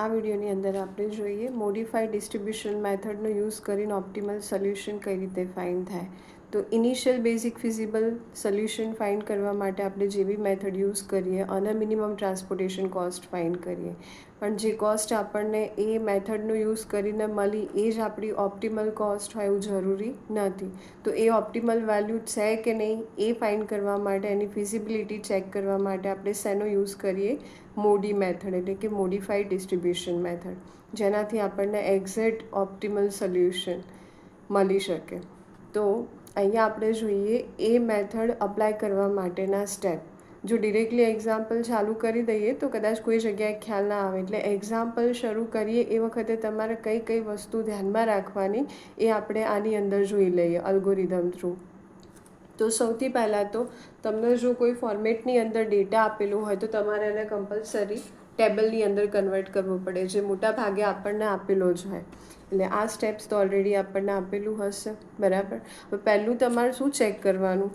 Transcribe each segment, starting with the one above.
આ વિડીયોની અંદર આપણે જોઈએ મોડિફાઈડ ડિસ્ટ્રીબ્યુશન મેથડનો યુઝ કરીને ઓપ્ટિમલ સોલ્યુશન કઈ રીતે ફાઇન્ડ થાય. તો initial basic feasible solution find કરવા માટે આપણે જે બી મેથડ યુઝ કરીએ અને મિનિમમ ટ્રાન્સપોર્ટેશન કોસ્ટ ફાઇન્ડ કરીએ, પણ જે કોસ્ટ આપણને એ મેથડનો યુઝ કરીને મળી એ જ આપણી ઓપ્ટિમલ કોસ્ટ હોય એવું જરૂરી નથી. તો એ ઓપ્ટિમલ વેલ્યુ છે કે નહીં એ ફાઇન્ડ કરવા માટે, એની ફિઝિબિલિટી ચેક કરવા માટે આપણે શેનો યુઝ કરીએ? મોડી મેથડ, એટલે કે મોડિફાઈડ ડિસ્ટ્રીબ્યુશન મેથડ, જેનાથી આપણને એક્ઝેક્ટ ઓપ્ટિમલ સોલ્યુશન મળી શકે. તો અહીંયા આપણે જોઈએ એ મેથડ અપ્લાય કરવા માટેના સ્ટેપ. જો ડિરેક્ટલી એક્ઝામ્પલ ચાલુ કરી દઈએ તો કદાચ કોઈ જગ્યાએ ખ્યાલ ના આવે, એટલે એક્ઝામ્પલ શરૂ કરીએ એ વખતે તમારે કઈ કઈ વસ્તુ ધ્યાનમાં રાખવાની એ આપણે આની અંદર જોઈ લઈએ અલ્ગોરિધમ થ્રુ. તો સૌથી પહેલાં તો તમને જો કોઈ ફોર્મેટની અંદર ડેટા આપેલું હોય તો તમારે એને કમ્પલસરી ટેબલની અંદર કન્વર્ટ કરવું પડે, જે મોટા ભાગે આપણને આપેલો જ હોય. એટલે આ સ્ટેપ્સ તો ઓલરેડી આપણને આપેલું હશે, બરાબર. હવે પહેલું તમારે શું ચેક કરવાનું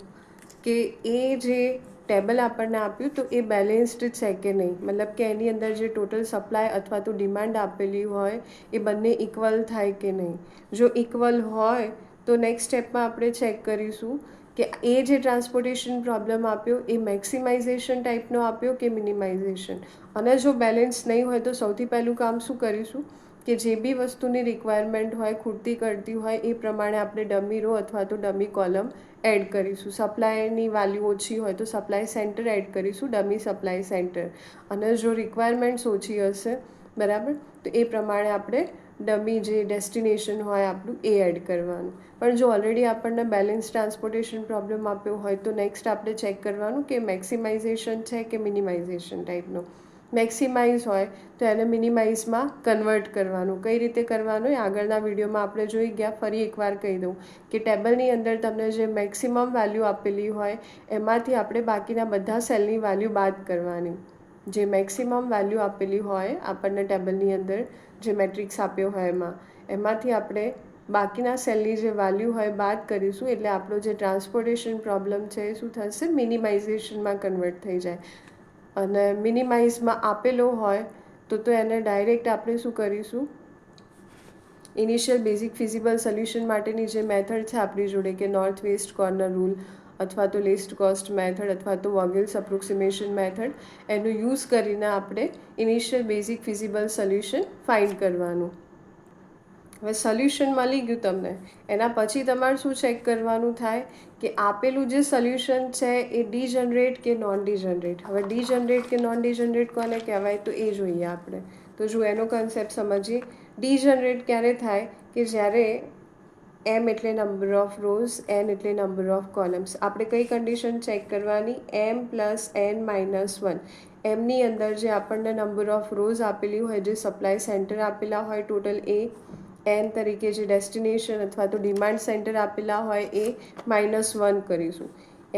કે એ જે ટેબલ આપણને આપ્યું તો એ બેલેન્સ્ડ છે કે નહીં, મતલબ કે એની અંદર જે ટોટલ સપ્લાય અથવા તો ડિમાન્ડ આપેલી હોય એ બંને ઇક્વલ થાય કે નહીં. જો ઇક્વલ હોય તો નેક્સ્ટ સ્ટેપમાં આપણે ચેક કરીશું કે એ જે ટ્રાન્સપોર્ટેશન પ્રોબ્લેમ આપ્યો એ મેક્સિમાઇઝેશન ટાઈપનો આપ્યો કે મિનિમાઇઝેશન. અને જો બેલેન્સ નહીં હોય તો સૌથી પહેલું કામ શું કરીશું કે જે બી વસ્તુની રિક્વાયરમેન્ટ હોય, ખૂટતી કરતી હોય, એ પ્રમાણે આપણે ડમી રો અથવા તો ડમી કોલમ એડ કરીશું. સપ્લાયની વેલ્યુ ઓછી હોય તો સપ્લાય સેન્ટર એડ કરીશું, ડમી સપ્લાય સેન્ટર. અને જો રિક્વાયરમેન્ટ્સ ઓછી હશે, બરાબર, તો એ પ્રમાણે આપણે ડમી જે ડેસ્ટિનેશન હોય આપણું એ એડ કરવાનું. પણ જો ઓલરેડી આપણને બેલેન્સ ટ્રાન્સપોર્ટેશન પ્રોબ્લેમ આપ્યો હોય તો નેક્સ્ટ આપણે ચેક કરવાનું કે મેક્સિમાઇઝેશન છે કે મિનિમાઇઝેશન ટાઈપનો. મેક્સિમાઇઝ હોય તો એને મિનિમાઇઝમાં કન્વર્ટ કરવાનું. કઈ રીતે કરવાનું એ આગળના વિડીયોમાં આપણે જોઈ ગયા. ફરી એકવાર કહી દઉં કે ટેબલની અંદર તમને જે મેક્સિમમ વેલ્યુ આપેલી હોય એમાંથી આપણે બાકીના બધા સેલની વેલ્યુ બાદ કરવાની. જે મેક્સિમમ વેલ્યુ આપેલી હોય આપણને ટેબલની અંદર જે મેટ્રિક્સ આપ્યો હોય એમાંથી આપણે બાકીના સેલની જે વેલ્યુ હોય બાદ કરીશું, એટલે આપણો જે ટ્રાન્સપોર્ટેશન પ્રોબ્લેમ છે એ શું થશે? મિનિમાઇઝેશનમાં કન્વર્ટ થઈ જાય. અને મિનિમાઇઝમાં આપેલો હોય તો એને ડાયરેક્ટ આપણે શું કરીશું? ઇનિશિયલ બેઝિક ફિઝિબલ સોલ્યુશન માટેની જે મેથડ છે આપણી જોડે કે નોર્થ વેસ્ટ કોર્નર રૂલ અથવા તો લીસ્ટ કોસ્ટ મેથડ અથવા તો વોગેલ્સ અપ્રોક્સિમેશન મેથડ, એનો યુઝ કરીને આપણે initial basic feasible solution find કરવાનું. હવે સોલ્યુશન મળી ગયું તમને, એના પછી તમારે શું ચેક કરવાનું થાય કે આપેલું જે સોલ્યુશન છે એ ડીજનરેટ કે નોન ડીજનરેટ. હવે ડીજનરેટ કે નોન ડીજનરેટ કોને કહેવાય તો એ જોઈએ આપણે. તો જો એનો કન્સેપ્ટ સમજીએ. ડીજનરેટ ક્યારે થાય કે જ્યારે એમ એટલે નંબર ઓફ રોઝ, એન એટલે નંબર ઓફ કોલમ્સ. આપણે કઈ કન્ડિશન ચેક કરવાની? એમ પ્લસ એન માઇનસ 1. એમની અંદર જે આપણને નંબર ઓફ રોઝ આપેલી હોય, જે સપ્લાય સેન્ટર આપેલા હોય ટોટલ એ, એન તરીકે જે ડેસ્ટિનેશન અથવા તો ડિમાન્ડ સેન્ટર આપેલા હોય એ -1 કરીશું.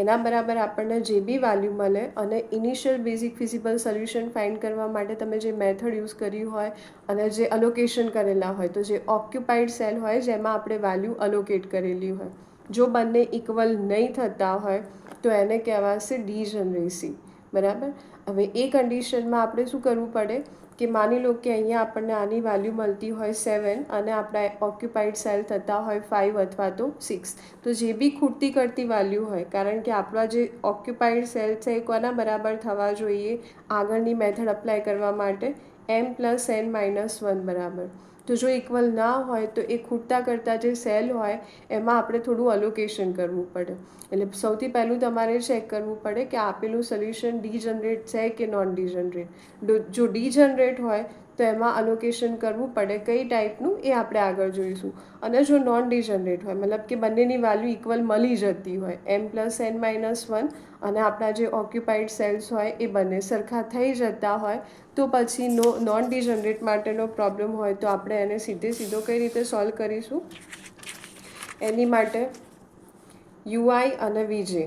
એના બરાબર આપણને જે બી વેલ્યુ મળે અને initial basic feasible solution find કરવા માટે તમે જે મેથડ યુઝ કરી હોય અને જે અલોકેશન કરેલા હોય, તો જે ઓક્યુપાઈડ સેલ હોય જેમાં આપણે વેલ્યુ અલોકેટ કરેલી હોય, જો બંને ઇક્વલ નહીં થતા હોય તો એને કહેવાશે ડીજનરેસી, બરાબર. હવે એ કન્ડિશનમાં આપણે શું કરવું પડે કે માની લો કે અહીંયા આપણને આની વેલ્યુ મળતી હોય 7 અને આપણા ઓક્યુપાઈડ સેલ થતા હોય 5 અથવા તો 6. તો જે બી ખૂટતી કરતી વેલ્યુ હોય, કારણ કે આપણા જે ઓક્યુપાઈડ સેલ છે એ કોના બરાબર થવા જોઈએ આગળની મેથડ અપ્લાય કરવા માટે? એમ પ્લસ એન માઇનસ 1 બરાબર. તો જો ઇક્વલ ના હોય તો એ ખૂટતા કરતાં જે સેલ હોય એમાં આપણે થોડું અલોકેશન કરવું પડે. એટલે સૌથી પહેલું તમારે ચેક કરવું પડે કે આપેલું સોલ્યુશન ડીજનરેટ છે કે નોન ડીજનરેટ. જો ડીજનરેટ હોય તો એમાં અલોકેશન કરવું પડે. કઈ ટાઈપનું એ આપણે આગળ જોઈશું. અને જો નોન ડીજનરેટ હોય, મતલબ કે બંનેની વેલ્યુ ઇક્વલ મળી જતી હોય, એમ પ્લસ એન માઇનસ 1 અને આપણા જે ઓક્યુપાઈડ સેલ્સ હોય એ બંને સરખા થઈ જતા હોય, તો પછી નોન ડીજનરેટ માટેનો પ્રોબ્લેમ હોય તો આપણે એને સીધો કઈ રીતે સોલ્વ કરીશું? એની માટે યુઆઈ અને વીજે.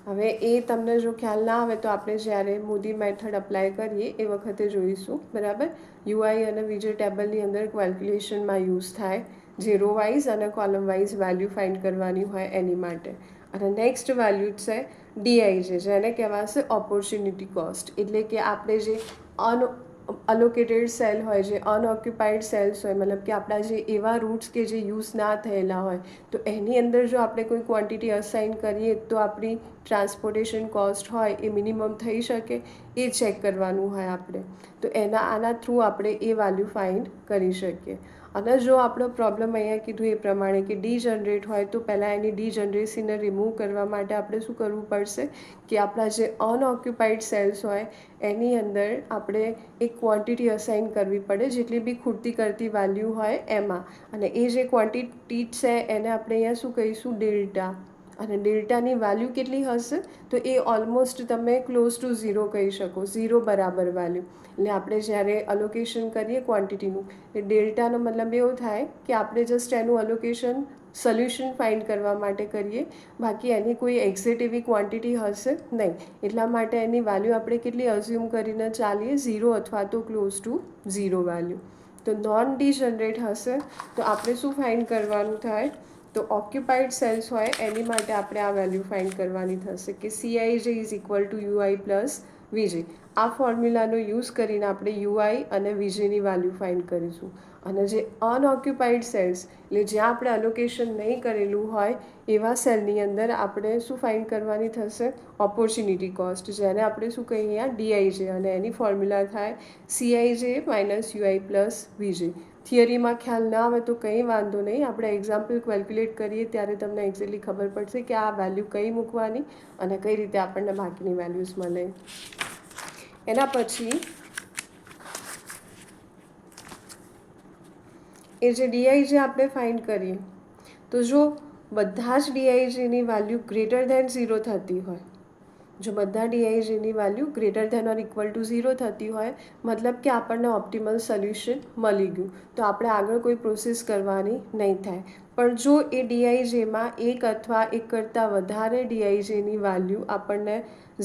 હવે એ તમને જો ખ્યાલ ના આવે તો આપણે જ્યારે મોદી મેથડ અપ્લાય કરીએ એ વખતે જોઈશું, બરાબર. યુઆઈ અને વીજે ટેબલની અંદર કેલ્ક્યુલેશનમાં યુઝ થાય, જે રો વાઇઝ અને કોલમ વાઇઝ વેલ્યુ ફાઇન્ડ કરવાની હોય એની માટે. અને નેક્સ્ટ વેલ્યુ છે ડીઆઈજે, જેને કહેવાશે ઓપોર્ચ્યુનિટી કોસ્ટ. એટલે કે આપણે જે અલોકેટેડ સેલ હોય, જે અનઓક્યુપાઈડ સેલ્સ હોય, મતલબ કે આપણા જે એવા રૂટ્સ કે જે યુઝ ના થયેલા હોય, તો એની અંદર જો આપણે કોઈ ક્વોન્ટિટી અસાઇન કરીએ તો આપણી ટ્રાન્સપોર્ટેશન કોસ્ટ હોય એ મિનિમમ થઈ શકે, એ ચેક કરવાનું હોય આપણે. તો આના થ્રુ આપણે એ વેલ્યુ ફાઇન્ડ કરી શકીએ. અને જો આપણો પ્રોબ્લેમ અહીંયા કીધું એ પ્રમાણે કે ડીજનરેટ હોય, તો પહેલાં એની ડીજનરેસીને રિમૂવ કરવા માટે આપણે શું કરવું પડશે કે આપણા જે અનઓક્યુપાઈડ સેલ્સ હોય એની અંદર આપણે એક ક્વોન્ટિટી અસાઇન કરવી પડે, જેટલી બી ખૂટતી કરતી વેલ્યુ હોય એમાં. અને એ જે ક્વોન્ટિટી છે એને આપણે અહીંયા શું કહીશું, ડેલ્ટા. અને ડેલ્ટાની વેલ્યુ કેટલી હશે, તો એ ઓલમોસ્ટ તમે ક્લોઝ ટુ ઝીરો કહી શકો, ઝીરો બરાબર વેલ્યુ. એટલે આપણે જ્યારે અલોકેશન કરીએ ક્વોન્ટિટીનું, એ ડેલ્ટાનો મતલબ એવો થાય કે આપણે જસ્ટ એનું અલોકેશન સોલ્યુશન ફાઇન્ડ કરવા માટે કરીએ, બાકી એની કોઈ એક્ઝેક્ટ એવી ક્વોન્ટિટી હશે નહીં. એટલા માટે એની વેલ્યુ આપણે કેટલી અઝ્યુમ કરીને ચાલીએ, ઝીરો અથવા તો ક્લોઝ ટુ ઝીરો વેલ્યુ. તો નોન ડીજનરેટ હશે તો આપણે શું ફાઇન્ડ કરવાનું થાય, તો ઓક્યુપાઈડ સેલ્સ હોય એની માટે આપણે આ વેલ્યુ ફાઇન્ડ કરવાની થશે કે CIJ is equal to UI plus VJ. આ ફોર્મ્યુલાનો યુઝ કરીને આપણે UI અને VJની વેલ્યુ ફાઇન્ડ કરીશું. અને જે અનઓક્યુપાઈડ સેલ્સ, એટલે જ્યાં આપણે અલોકેશન નહીં કરેલું હોય એવા સેલની અંદર આપણે શું ફાઇન્ડ કરવાની થશે, ઓપોર્ચ્યુનિટી કોસ્ટ, જેને આપણે શું કહીએ આ DIJ, અને એની ફોર્મ્યુલા થાય CIJ minus UI plus VJ. થિયરીમાં ખ્યાલ ના આવે તો કંઈ વાંધો નહીં, આપણે એક્ઝામ્પલ કેલ્ક્યુલેટ કરીએ ત્યારે તમને એક્ઝેક્ટલી ખબર પડશે કે આ વેલ્યુ કઈ મૂકવાની અને કઈ રીતે આપણને બાકીની વેલ્યુઝ મળે. એના પછી એ જે DIJ આપણે ફાઇન્ડ કરીએ, તો જો બધા જ DIJની વેલ્યુ ગ્રેટર ધેન ઝીરો થતી હોય, જો બધા DIJની value greater than or equal to zero થતી હોય, મતલબ કે આપણને ઓપ્ટિમલ સોલ્યુશન મળી ગયું, તો આપણે આગળ કોઈ પ્રોસેસ કરવાની નહીં થાય. પણ જો એ DIJમાં એક અથવા એક કરતાં વધારે DIJની વેલ્યુ આપણને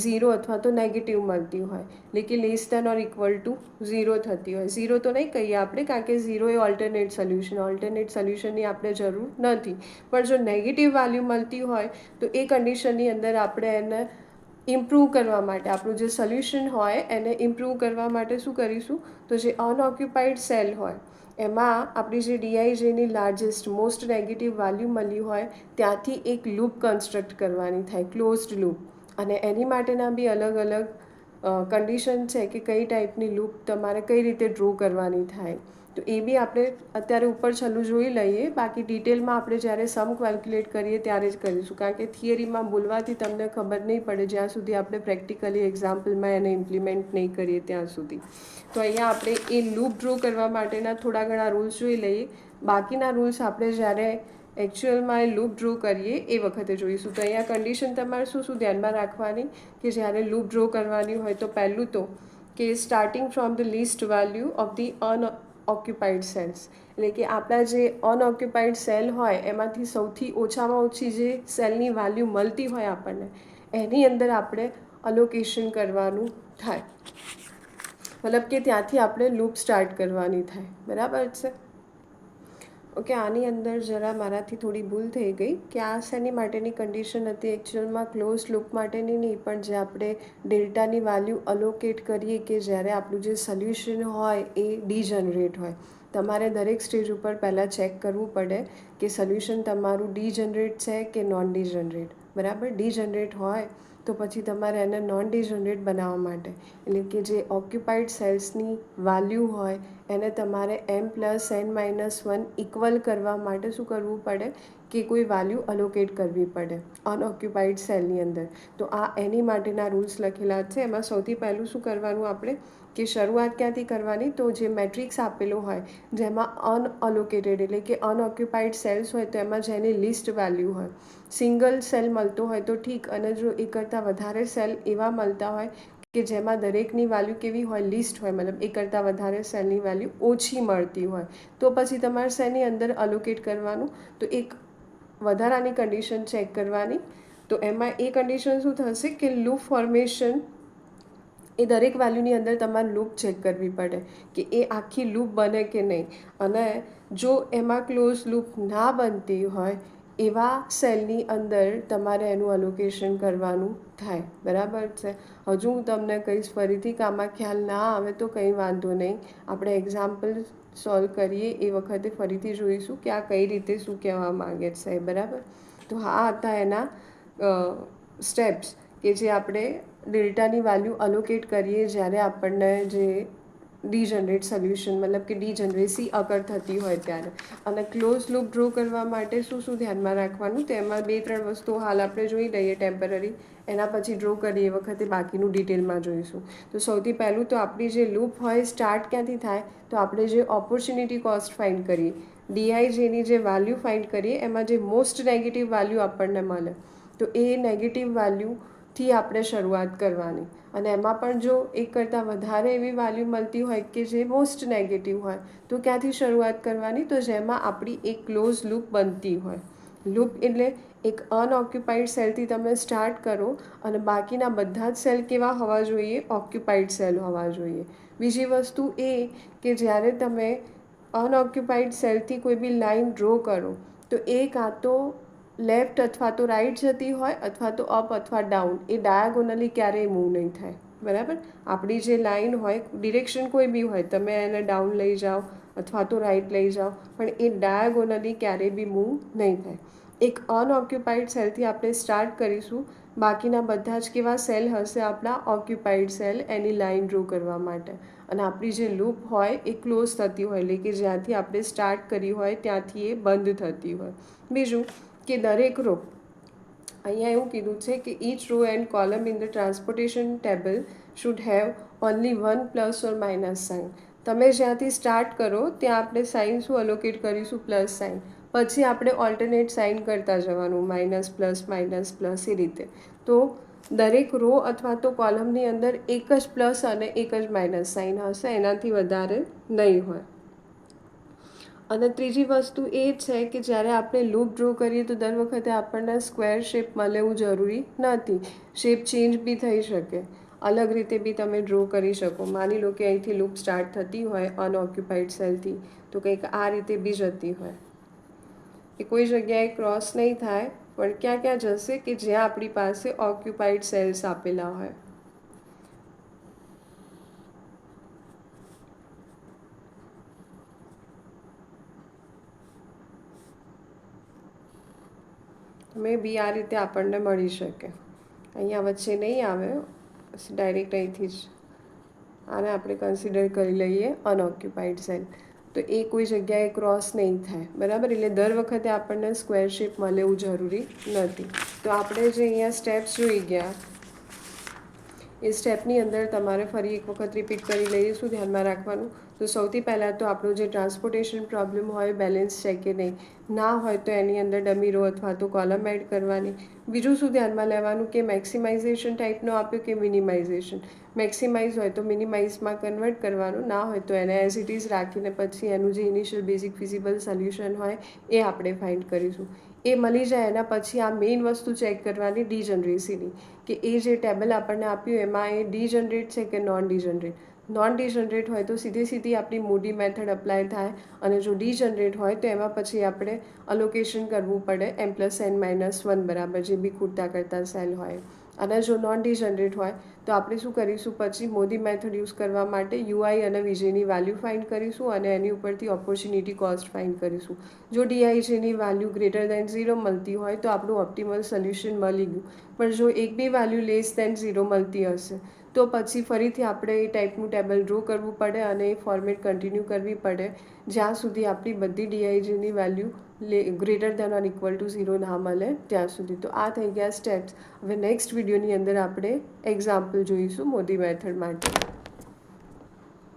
ઝીરો અથવા તો નેગેટિવ મળતી હોય, એટલે કે less than or equal to zero થતી હોય, ઝીરો તો નહીં કહીએ આપણે, કારણ કે ઝીરો એ ઓલ્ટરનેટ સોલ્યુશનની આપણે જરૂર નથી, પણ જો નેગેટિવ વેલ્યુ મળતી હોય તો એ કન્ડિશનની અંદર આપણે એને ઇમ્પ્રૂવ કરવા માટે, આપણું જે સોલ્યુશન હોય એને ઇમ્પ્રૂવ કરવા માટે શું કરીશું, તો જે અનઓક્યુપાઈડ સેલ હોય એમાં આપણી જે DIJની લાર્જેસ્ટ મોસ્ટ નેગેટિવ વેલ્યુ મળી હોય ત્યાંથી એક લૂપ કન્સ્ટ્રક્ટ કરવાની થાય, ક્લોઝડ લૂપ. અને એની માટેના બી અલગ અલગ કન્ડિશન છે કે કઈ ટાઈપની લૂપ તમારે કઈ રીતે ડ્રો કરવાની થાય. તો એ બી આપણે અત્યારે ઉપર છેલ્લું જોઈ લઈએ, બાકી ડિટેલમાં આપણે જ્યારે સમ કેલ્ક્યુલેટ કરીએ ત્યારે જ કરીશું, કારણ કે થિયરીમાં બોલવાથી તમને ખબર નહીં પડે જ્યાં સુધી આપણે પ્રેક્ટિકલી એક્ઝામ્પલમાં એને ઇમ્પ્લિમેન્ટ નહીં કરીએ ત્યાં સુધી. તો અહીંયા આપણે એ લૂપ ડ્રો કરવા માટેના થોડા ઘણા રૂલ્સ જોઈ લઈએ, બાકીના રૂલ્સ આપણે જ્યારે એકચ્યુઅલમાં એ લૂપ ડ્રો કરીએ એ વખતે જોઈશું. તો અહીંયા કન્ડિશન તમારે શું ધ્યાનમાં રાખવાની કે જ્યારે લૂપ ડ્રો કરવાની હોય તો પહેલું તો કે starting from the least value of the unoccupied cells, એટલે કે આપણા જે અનઓક્યુપાઈડ સેલ હોય એમાંથી સૌથી ઓછામાં ઓછી જે સેલની વેલ્યુ મળતી હોય આપણને, એની અંદર આપણે અલોકેશન કરવાનું થાય, મતલબ કે ત્યાંથી આપણે લૂપ સ્ટાર્ટ કરવાની થાય. બરાબર છે? ઓકે, આની અંદર જરા મારાથી થોડી ભૂલ થઈ ગઈ કે આ શેની માટેની કન્ડિશન હતી, એકચ્યુઅલમાં ક્લોઝ લૂપ માટેની નહીં, પણ જે આપણે ડેલ્ટાની વેલ્યુ અલોકેટ કરીએ કે જ્યારે આપણું જે સોલ્યુશન હોય એ ડીજનરેટ હોય. તમારે દરેક સ્ટેજ ઉપર પહેલાં ચેક કરવું પડે કે સોલ્યુશન તમારું ડીજનરેટ છે કે નોન ડીજનરેટ. બરાબર? ડીજનરેટ હોય તો પછી તમારે એને નોન ડીજનરેટ બનાવવા માટે, એટલે કે જે ઓક્યુપાઈડ સેલ્સની વેલ્યુ હોય એને તમારે m+n-1 ઇક્વલ કરવા માટે શું કરવું પડે કે કોઈ વેલ્યુ અલોકેટ કરવી પડે અનઓક્યુપાઈડ સેલની અંદર. તો આ એની માટેના રૂલ્સ લખેલા છે. એમાં સૌથી પહેલું શું કરવાનું આપણે કે શરૂઆત ક્યાંથી કરવાની, તો જે મેટ્રિક્સ આપેલો હોય જેમાં અનઅલોકેટેડ એટલે કે અનઓક્યુપાઈડ સેલ્સ હોય તો એમાં જેની લિસ્ટ વેલ્યુ હોય, સિંગલ સેલ મળતો હોય તો ઠીક, અને જો એક કરતાં વધારે સેલ એવા મળતા હોય કે જેમાં દરેકની વેલ્યુ કેવી હોય, લિસ્ટ હોય, મતલબ એક કરતાં વધારે સેલની વેલ્યુ ઓછી મળતી હોય, તો પછી તમારે શેની અંદર અલોકેટ કરવાનું, તો એક વધારાની કન્ડિશન ચેક કરવાની. તો એમાં એ કન્ડિશન શું થશે કે લૂપ ફોર્મેશન, એ દરેક વેલ્યુની અંદર તમારે લૂપ ચેક કરવી પડે કે એ આખી લૂપ બને કે નહીં, અને જો એમાં ક્લોઝ લૂપ ના બનતી હોય એવા સેલની અંદર તમારે એનું અલોકેશન કરવાનું થાય. બરાબર છે. હજુ હું તમને કહીશ, ફરીથી કામાં ખ્યાલ ના આવે તો કંઈ વાંધો નહીં, આપણે એક્ઝામ્પલ સોલ્વ કરીએ એ વખતે ફરીથી જોઈશું કે આ કઈ રીતે શું કહેવા માગે છે. બરાબર. તો આ હતા એના સ્ટેપ્સ કે જે આપણે ડેલ્ટાની વેલ્યુ અલોકેટ કરીએ જ્યારે આપણને જે ડીજનરેટ સોલ્યુશન મતલબ કે ડીજનરેસી અકર થતી હોય ત્યારે. અને ક્લોઝ લૂપ ડ્રો કરવા માટે શું શું ધ્યાનમાં રાખવાનું, તેમાં 2-3 વસ્તુઓ હાલ આપણે જોઈ લઈએ ટેમ્પરરી, એના પછી ડ્રો કરીએ એ વખતે બાકીનું ડિટેલમાં જોઈશું. તો સૌથી પહેલું તો આપણી જે લૂપ હોય સ્ટાર્ટ ક્યાંથી થાય, તો આપણે જે ઓપોર્ચ્યુનિટી કોસ્ટ ફાઇન્ડ કરીએ, ડીઆઈજેની જે વેલ્યુ ફાઇન્ડ કરીએ એમાં જે મોસ્ટ નેગેટિવ વેલ્યુ આપણને મળે, તો એ નેગેટિવ વેલ્યુથી આપણે શરૂઆત કરવાની. અને એમાં પણ જો એક કરતાં વધારે એવી વેલ્યુ મળતી હોય કે જે મોસ્ટ નેગેટિવ હોય, તો ક્યાંથી શરૂઆત કરવાની, તો જેમાં આપણી એક ક્લોઝ લૂપ બનતી હોય. લૂપ એટલે એક અનઓક્યુપાઈડ સેલથી તમે સ્ટાર્ટ કરો અને બાકીના બધા જ સેલ કેવા હોવા જોઈએ, ઓક્યુપાઈડ સેલ હોવા જોઈએ. બીજી વસ્તુ એ કે જ્યારે તમે અનઓક્યુપાઈડ સેલથી કોઈ બી લાઈન ડ્રો કરો તો એ કાં તો લેફ્ટ અથવા તો રાઈટ જતી હોય અથવા તો અપ અથવા ડાઉન, એ ડાયાગોનલી ક્યારેય મૂવ નહીં થાય. બરાબર. આપણી જે લાઈન હોય, ડિરેક્શન કોઈ બી હોય, તમે એને ડાઉન લઈ જાઓ અથવા તો રાઈટ લઈ જાઓ, પણ એ ડાયાગોનલી ક્યારેય બી મૂવ નહીં થાય. એક અનઓક્યુપાઈડ સેલથી આપણે સ્ટાર્ટ કરીશું, બાકીના બધા જ કેવા સેલ હશે, આપણા ઓક્યુપાઈડ સેલ, એની લાઈન ડ્રો કરવા માટે. અને આપણી જે લૂપ હોય એ ક્લોઝ થતી હોય, એટલે કે જ્યાંથી આપણે સ્ટાર્ટ કરી હોય ત્યાંથી એ બંધ થતી હોય. બીજું કે દરેક રો, અહીંયા એવું કીધું છે કે each row and column in the transportation table should have only one plus or minus sign. તમે જ્યાંથી સ્ટાર્ટ કરો ત્યાં આપણે સાઇન શું અલોકેટ કરીશું, પ્લસ સાઇન. પછી આપણે ઓલ્ટરનેટ સાઇન કરતા જવાનું, માઇનસ પ્લસ એ રીતે. તો દરેક રો અથવા તો કોલમની અંદર એક જ પ્લસ અને એક જ માઇનસ સાઇન હશે, એનાથી વધારે નહીં હોય. અને ત્રીજી વસ્તુ એ છે કે જ્યારે આપણે લૂપ ડ્રો કરીએ તો દર વખતે આપણને સ્ક્વેર શેપ મળે એવું જરૂરી નથી. શેપ ચેન્જ બી થઈ શકે, અલગ રીતે બી તમે ડ્રો કરી શકો. માની લો કે અહીંથી લૂપ સ્ટાર્ટ થતી હોય અનઓક્યુપાઈડ સેલથી, તો કંઈક આ રીતે બી જતી હોય. એ કોઈ જગ્યાએ ક્રોસ નહીં થાય, પણ ક્યાં ક્યાં જશે કે જ્યાં આપણી પાસે ઓક્યુપાઈડ સેલ્સ આપેલા હોય. મે બી આ રીતે આપણને મળી શકે. અહીંયા વચ્ચે નહીં આવે, ડાયરેક્ટ અહીંથી જ આને આપણે કન્સિડર કરી લઈએ અનઓક્યુપાઈડ સેલ. તો એ કોઈ જગ્યાએ ક્રોસ નહીં થાય. બરાબર. એટલે દર વખતે આપણને સ્ક્વેર શેપ મળે એવું જરૂરી નથી. તો આપણે જે અહીંયા સ્ટેપ્સ જોઈ ગયા, એ સ્ટેપની અંદર તમારે ફરી એક વખત રિપીટ કરી લઈએ. શું ધ્યાનમાં રાખવાનું, તો સૌથી પહેલાં તો આપણું જે ટ્રાન્સપોર્ટેશન પ્રોબ્લેમ હોય બેલેન્સ છે કે નહીં, ના હોય તો એની અંદર ડમી રો અથવા તો કોલમ એડ કરવાની. બીજું શું ધ્યાનમાં લેવાનું કે મેક્સિમાઇઝેશન ટાઈપનો આપ્યો કે મિનિમાઇઝેશન. મેક્સિમાઇઝ હોય તો મિનિમાઇઝમાં કન્વર્ટ કરવાનું, ના હોય તો એને એઝ ઇટ ઇઝ રાખીને પછી એનું જે ઇનિશિયલ બેઝિક ફિઝિબલ સોલ્યુશન હોય એ આપણે ફાઇન્ડ કરીશું. એ મળી જાય એના પછી આ મેઇન વસ્તુ ચેક કરવાની ડીજનરેસીની, કે એ જે ટેબલ આપણને આપ્યું એમાં એ ડીજનરેટ છે કે નોન ડીજનરેટ. નોન ડીજનરેટ હોય તો સીધી આપણી મોડી મેથડ અપ્લાય થાય, અને જો ડીજનરેટ હોય તો એમાં પછી આપણે અલોકેશન કરવું પડે M+N-1 બરાબર, જે બી ખૂટતા કરતા સેલ હોય. અને જો નોન ડીજનરેટ હોય તો આપણે શું કરીશું, પછી મોદી મેથડ યુઝ કરવા માટે યુઆઈ અને વીજેની વેલ્યુ ફાઇન્ડ કરીશું અને એની ઉપરથી ઓપોર્ચ્યુનિટી કોસ્ટ ફાઇન્ડ કરીશું. જો ડીઆઈજેની વેલ્યુ ગ્રેટર દેન 0 મળતી હોય તો આપણું ઓપ્ટિમલ સોલ્યુશન મળી ગયું. પણ જો એક બી વેલ્યુ લેસ દેન 0 મળતી હશે તો પછી ફરીથી આપણે એ ટાઈપનું ટેબલ ડ્રો કરવું પડે અને એ ફોર્મેટ કન્ટિન્યુ કરવી પડે જ્યાં સુધી આપણી બધી ડીઆઈજેની value greater than or equal to 0 ના મળે ત્યાં સુધી. તો આ થઈ ગયા સ્ટેપ્સ. હવે નેક્સ્ટ વિડીયોની અંદર આપણે એક્ઝામ્પલ જોઈશું મોદી મેથડ માટે.